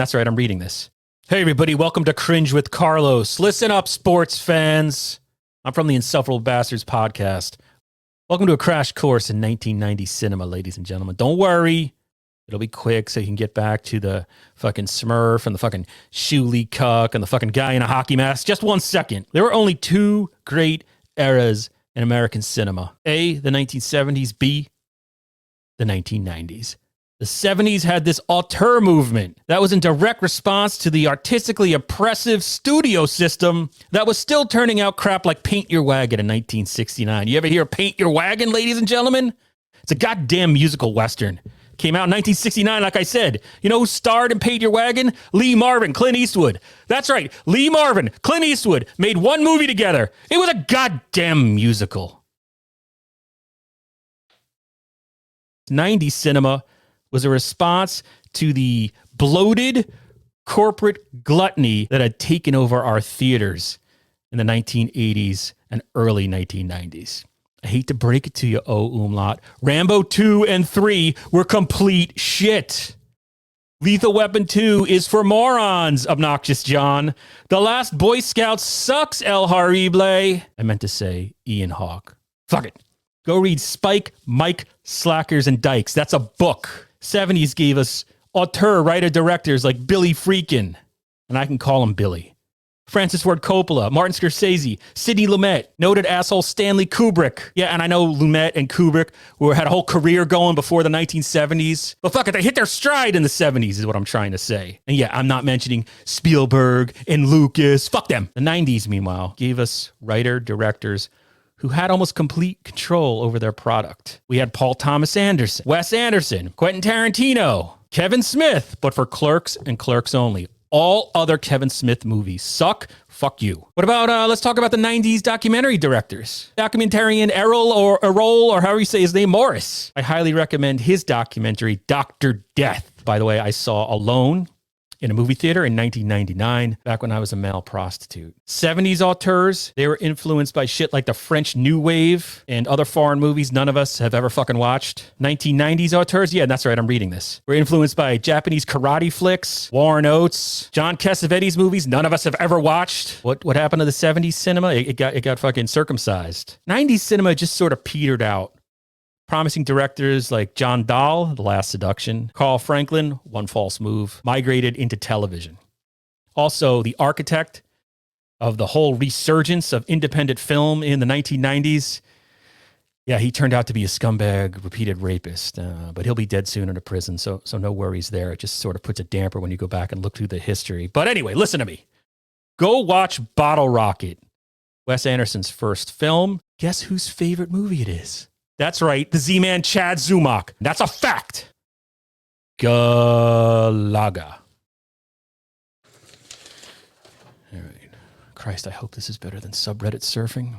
That's right, I'm reading this. Hey everybody, welcome to Cringe with Carlos. Listen up, sports fans. I'm from the Insufferable Bastards podcast. Welcome to a crash course in 1990 cinema, ladies and gentlemen. Don't worry, it'll be quick so you can get back to the fucking Smurf and the fucking Shuli cuck and the fucking guy in a hockey mask. Just 1 second. There were only two great eras in American cinema. A, the 1970s. B, the 1990s. The 70s had this auteur movement that was in direct response to the artistically oppressive studio system that was still turning out crap like Paint Your Wagon in 1969. You ever hear Paint Your Wagon, ladies and gentlemen? It's a goddamn musical Western. Came out in 1969, like I said. You know who starred in Paint Your Wagon? Lee Marvin, Clint Eastwood. That's right, Lee Marvin, Clint Eastwood made one movie together. It was a goddamn musical. 90s cinema was a response to the bloated corporate gluttony that had taken over our theaters in the 1980s and early 1990s. I hate to break it to you, umlaut. Rambo 2 and 3 were complete shit. Lethal Weapon 2 is for morons, Obnoxious John. The Last Boy Scout sucks, El Horrible. I meant to say Ian Hawke. Fuck it. Go read Spike, Mike, Slackers, and Dykes. That's a book. 70s gave us auteur writer-directors like Billy Friedkin, and I can call him Billy. Francis Ford Coppola, Martin Scorsese, Sidney Lumet, noted asshole Stanley Kubrick. Yeah, and I know Lumet and Kubrick had a whole career going before the 1970s. But fuck it, they hit their stride in the 70s is what I'm trying to say. And yeah, I'm not mentioning Spielberg and Lucas. Fuck them. The 90s, meanwhile, gave us writer-directors who had almost complete control over their product. We had Paul Thomas Anderson, Wes Anderson, Quentin Tarantino, Kevin Smith, but for Clerks and Clerks only. All other Kevin Smith movies suck. Fuck you. What about, let's talk about the 90s documentary directors. Documentarian Errol or however you say his name, Morris. I highly recommend his documentary, Dr. Death. By the way, I saw Alone in a movie theater in 1999, back when I was a male prostitute. 70s auteurs, they were influenced by shit like the French New Wave and other foreign movies none of us have ever fucking watched. 1990s auteurs, yeah, that's right, I'm reading this. We're influenced by Japanese karate flicks, Warren Oates, John Cassavetes movies none of us have ever watched. What happened to the 70s cinema? It got fucking circumcised. 90s cinema just sort of petered out. Promising directors like John Dahl, The Last Seduction, Carl Franklin, One False Move, migrated into television. Also, the architect of the whole resurgence of independent film in the 1990s, yeah, he turned out to be a scumbag, repeated rapist, but he'll be dead soon in a prison, so no worries there. It just sort of puts a damper when you go back and look through the history. But anyway, listen to me. Go watch Bottle Rocket, Wes Anderson's first film. Guess whose favorite movie it is? That's right, the Z-Man Chad Zumach. That's a fact. Galaga. All right. Christ, I hope this is better than subreddit surfing.